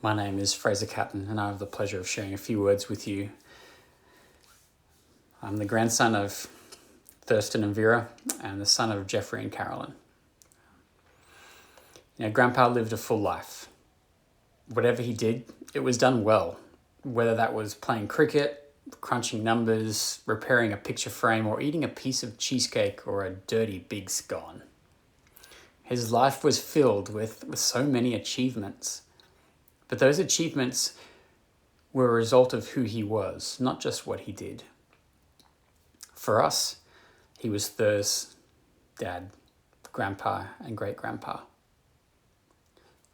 My name is Fraser Catton, and I have the pleasure of sharing a few words with you. I'm the grandson of Thurston and Vera, and the son of Jeffrey and Carolyn. Grandpa lived a full life. Whatever he did, it was done well. Whether that was playing cricket, crunching numbers, repairing a picture frame, or eating a piece of cheesecake or a dirty big scone. His life was filled with so many achievements. But those achievements were a result of who he was, not just what he did. For us, he was Thur's dad, grandpa, and great-grandpa.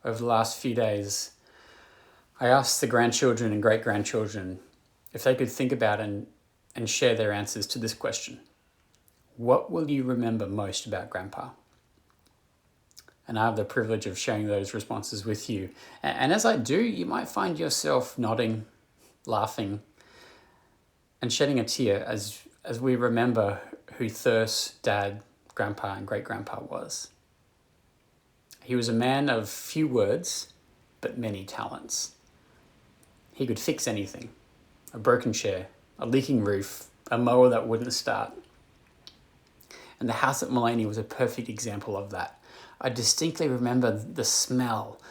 Over the last few days, I asked the grandchildren and great-grandchildren if they could think about and share their answers to this question. What will you remember most about Grandpa? And I have the privilege of sharing those responses with you. And as I do, you might find yourself nodding, laughing, and shedding a tear as we remember who Thur's dad, grandpa, and great-grandpa was. He was a man of few words, but many talents. He could fix anything. A broken chair, a leaking roof, a mower that wouldn't start. And the house at Mullaney was a perfect example of that. I distinctly remember the smell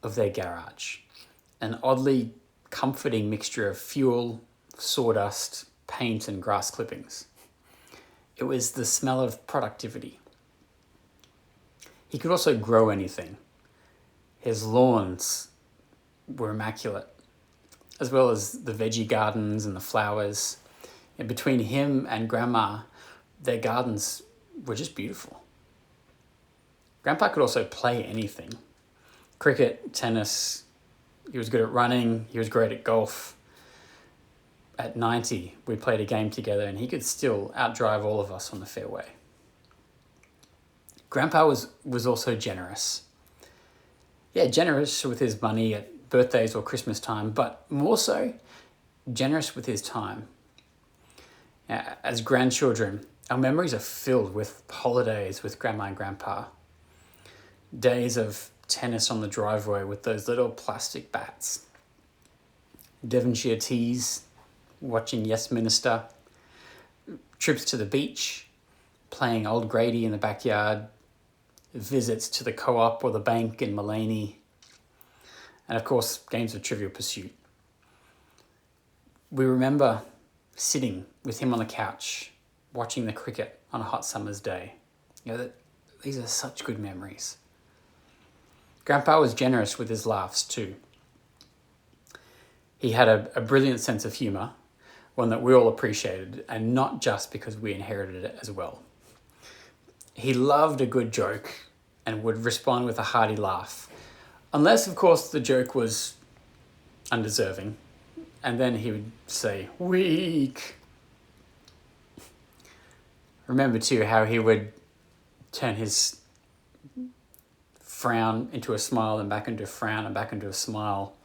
of their garage, an oddly comforting mixture of fuel, sawdust, paint, and grass clippings. It was the smell of productivity. He could also grow anything. His lawns were immaculate, as well as the veggie gardens and the flowers. And between him and Grandma, their gardens were just beautiful. Grandpa could also play anything. Cricket, tennis, he was good at running, he was great at golf. At 90, we played a game together and he could still outdrive all of us on the fairway. Grandpa was also generous. Yeah, generous with his money at birthdays or Christmas time, but more so, generous with his time. As grandchildren, our memories are filled with holidays with Grandma and Grandpa. Days of tennis on the driveway with those little plastic bats. Devonshire teas, watching Yes Minister. Trips to the beach, playing Old Grady in the backyard. Visits to the co-op or the bank in Mullaney. And of course, games of Trivial Pursuit. We remember sitting with him on the couch, watching the cricket on a hot summer's day. These are such good memories. Grandpa was generous with his laughs too. He had a brilliant sense of humour, one that we all appreciated, and not just because we inherited it as well. He loved a good joke and would respond with a hearty laugh, unless, of course, the joke was undeserving, and then he would say, "Weak." Remember too how he would turn his frown into a smile and back into a frown and back into a smile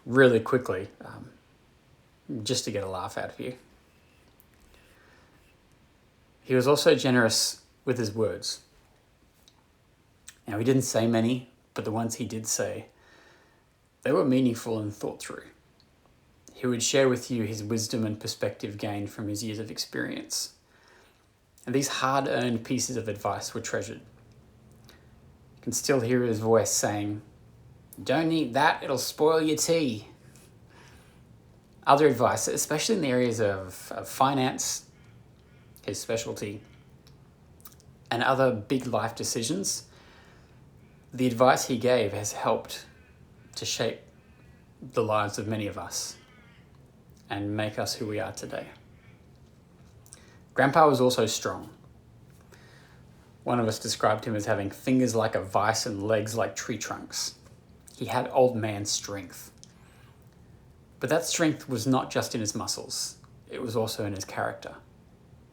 really quickly, just to get a laugh out of you. He was also generous with his words. Now, he didn't say many, but the ones he did say, they were meaningful and thought through. He would share with you his wisdom and perspective gained from his years of experience. And these hard-earned pieces of advice were treasured. You can still hear his voice saying, "Don't eat that, it'll spoil your tea." Other advice, especially in the areas of finance, his specialty, and other big life decisions, the advice he gave has helped to shape the lives of many of us and make us who we are today. Grandpa was also strong. One of us described him as having fingers like a vice and legs like tree trunks. He had old man strength. But that strength was not just in his muscles, it was also in his character.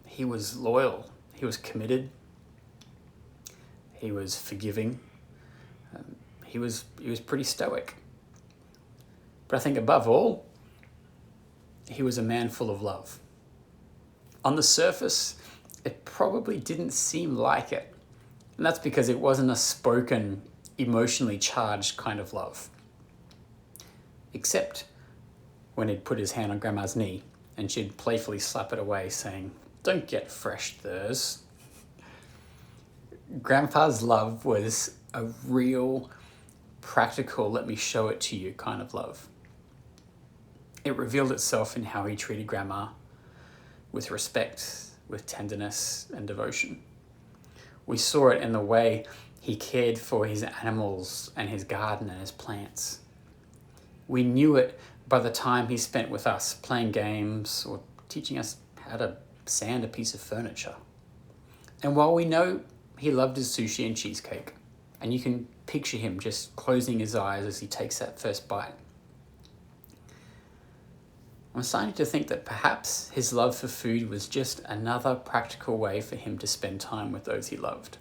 He was loyal, he was committed, he was forgiving, he was pretty stoic. But I think above all, he was a man full of love. On the surface, it probably didn't seem like it. And that's because it wasn't a spoken, emotionally charged kind of love. except when he'd put his hand on Grandma's knee and she'd playfully slap it away, saying, "Don't get fresh, Thurs." Grandpa's love was a real, practical, let me show it to you kind of love. It revealed itself in how he treated Grandma, with respect, with tenderness and devotion. We saw it in the way he cared for his animals and his garden and his plants. We knew it by the time he spent with us playing games or teaching us how to sand a piece of furniture. And while we know he loved his sushi and cheesecake, and you can picture him just closing his eyes as he takes that first bite, I'm starting to think that perhaps his love for food was just another practical way for him to spend time with those he loved.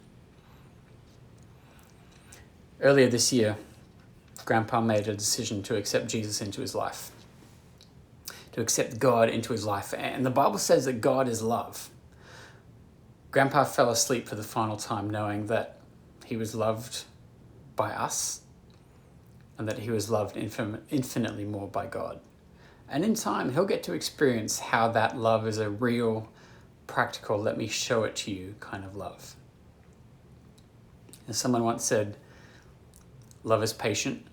Earlier this year, Grandpa made a decision to accept Jesus into his life, to accept God into his life. And the Bible says that God is love. Grandpa fell asleep for the final time knowing that he was loved by us and that he was loved infinitely more by God. And in time, he'll get to experience how that love is a real, practical, let me show it to you kind of love. As someone once said, love is patient,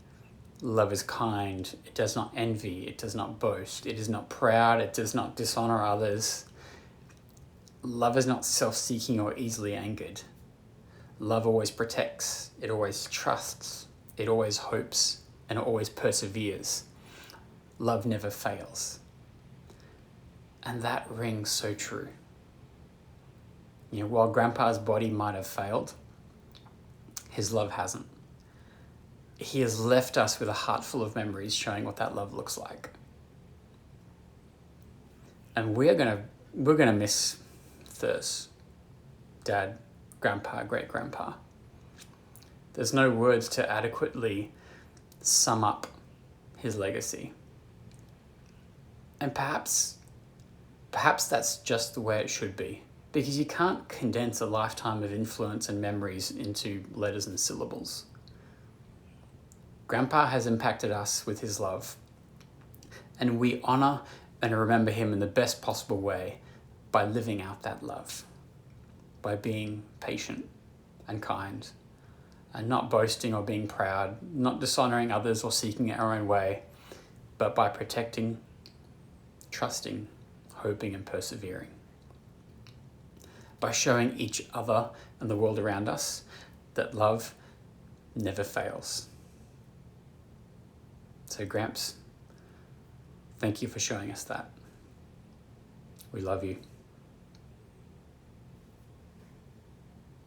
love is kind, it does not envy, it does not boast, it is not proud, it does not dishonor others. Love is not self-seeking or easily angered. Love always protects, it always trusts, it always hopes, and it always perseveres. Love never fails. And that rings so true. While Grandpa's body might have failed, his love hasn't. He has left us with a heart full of memories showing what that love looks like. And we're gonna miss Thurs, Dad, Grandpa, great-grandpa. There's no words to adequately sum up his legacy. And perhaps that's just the way it should be, because you can't condense a lifetime of influence and memories into letters and syllables. Grandpa has impacted us with his love, and we honor and remember him in the best possible way by living out that love, by being patient and kind, and not boasting or being proud, not dishonoring others or seeking our own way, but by protecting, trusting, hoping, and persevering. By showing each other and the world around us that love never fails. So, Gramps, thank you for showing us that. We love you.